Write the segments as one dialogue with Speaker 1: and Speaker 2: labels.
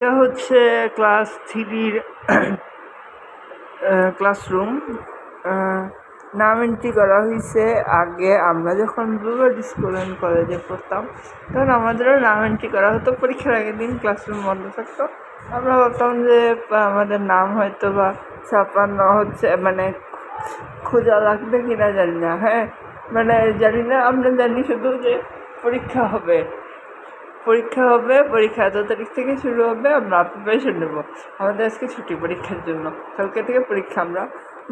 Speaker 1: এটা হচ্ছে class 3-র classroom. নাম এন্ট্রি করা হয়েছে। আগে আমরা যখন ব্লুবার্ড স্কুল অ্যান্ড কলেজে পড়তাম তখন আমাদেরও নাম এন্ট্রি করা হতো। পরীক্ষার আগের দিন ক্লাসরুম বন্ধ থাকতো। আমরা ভাবতাম যে আমাদের নাম হয়তো বা ছাপানো হচ্ছে, মানে খোঁজা লাগবে কিনা জানি না। মানে জানি না, আমরা জানি শুধু যে পরীক্ষা হবে, পরীক্ষা এত তারিখ থেকে শুরু হবে, আমরা প্রিপারেশন নেবো। আমাদের আজকে ছুটি পরীক্ষার জন্য, কালকে থেকে পরীক্ষা। আমরা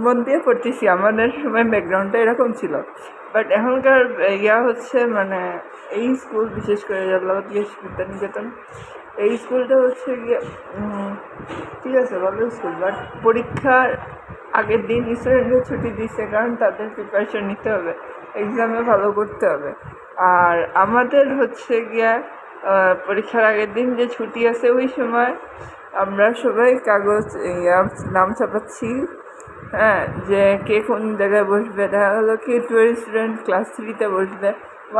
Speaker 1: মন দিয়ে পড়তেছি, আমাদের সময় ব্যাকগ্রাউন্ডটা এরকম ছিল। বাট এখনকার হচ্ছে, মানে এই স্কুল, বিশেষ করে জালালাবাদ বিদ্যানিকেতন, এই স্কুলটা হচ্ছে গিয়ে ঠিক আছে, ভালো স্কুল। বাট পরীক্ষার আগের দিন স্টুডেন্টদের ছুটি দিচ্ছে, কারণ তাদের প্রিপারেশন নিতে হবে, এক্সামে ভালো করতে হবে। আর আমাদের হচ্ছে গিয়া পরীক্ষার আগের দিন যে ছুটি আছে, ওই সময় আমরা সবাই কাগজ নাম ছাপাচ্ছি। যে কে কোন জায়গায় বসবে। দেখা গেলো কি 2 স্টুডেন্ট ক্লাস 3-তে বসবে,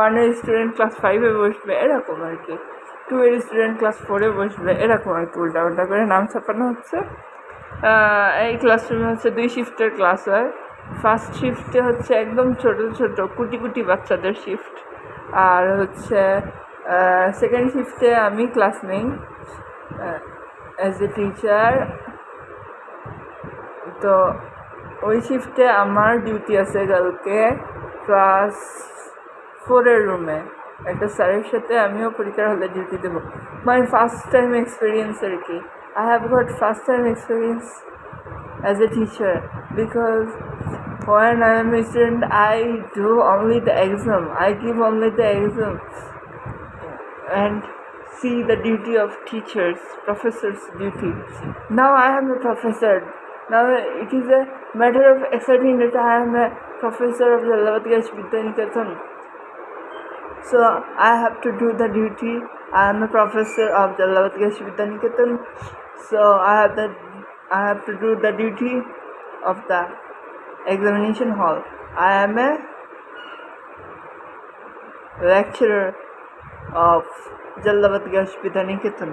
Speaker 1: 1-এর স্টুডেন্ট ক্লাস 5-এ বসবে, এরকম আর কি। 2-এর স্টুডেন্ট ক্লাস 4-এ বসবে, এরকম আর কি। উল্টা উল্টা করে নাম ছাপানো হচ্ছে। এই ক্লাসরুমে হচ্ছে 2 শিফটের ক্লাস হয়। ফার্স্ট শিফটে হচ্ছে একদম ছোট ছোট কুটি কুটি বাচ্চাদের শিফট। আর হচ্ছে সেকেন্ড শিফটে আমি ক্লাস নেই অ্যাজ এ টিচার। তো ওই শিফটে আমার ডিউটি আছে কালকে ক্লাস 4-এর রুমে। একটা স্যারের সাথে আমিও পরীক্ষার হলে ডিউটি দেবো। মাই ফার্স্ট টাইম এক্সপিরিয়েন্স আর কি। I have got first time experience as a teacher, because when I am a student I do only the exam, I give only the exam and see the duty of teachers, professors' duty. Now I am a professor. Now it is a matter of exciting that I am a professor of the Jalalabad Vidyaniketan. So I have to do the duty. I am a professor of the Jalalabad Vidyaniketan. So I have to do the duty of the examination hall. I am a lecturer of Jalalabad Vidyaniketan.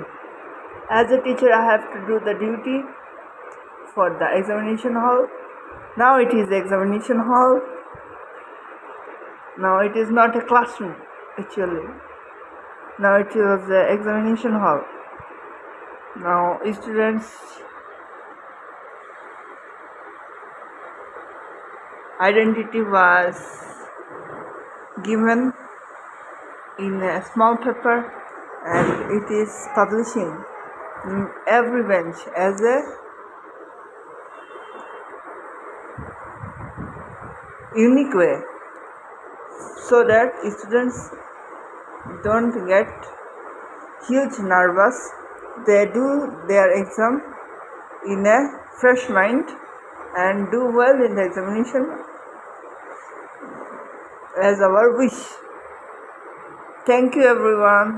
Speaker 1: As a teacher, I have to do the duty for the examination hall. Now it is the examination hall. Now it is not a classroom actually. Now it was the examination hall. Now students' identity was given in a small paper and it is publishing in every bench as a unique way, so that students don't get huge nervous. They do their exam in a fresh mind and do well in the examination as our wish. Thank you everyone.